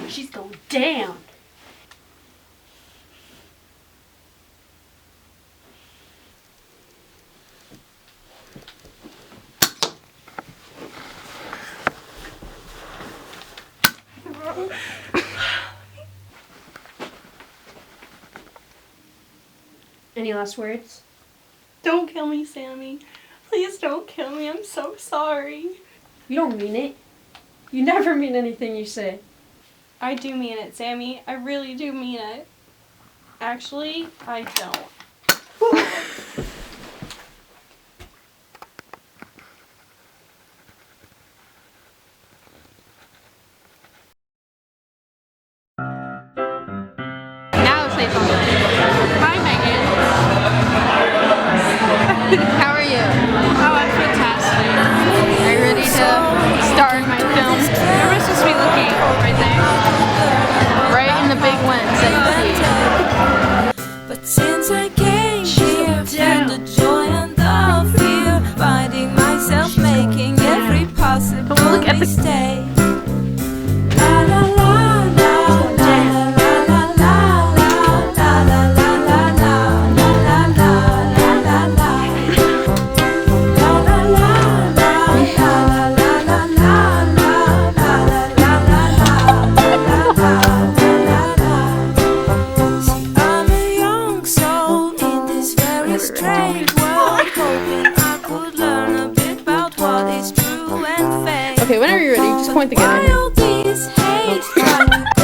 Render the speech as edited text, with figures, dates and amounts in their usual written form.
She's going down. Any last words? Don't kill me, Sammy. Please don't kill me. I'm so sorry. You don't mean it. You never mean anything you say. I do mean it, Sammy. I really do mean it. Actually, I don't. Now say something. Hi, Megan. How are you? Oh, I'm fantastic. Are you ready to start my film? Where am I supposed to be looking? Right there? Right in the big lens that you see. But since I came here, found the joy and the fear, finding myself making every possible Look at the- mistake. La la la la la la la la la la la la la la la la la la la. La la la la la la la la la la la la. See, I'm a young soul in this very strange world, hoping I could learn a bit about what is true and fake. Okay, whenever you're ready, just point the gun. Why all these hate?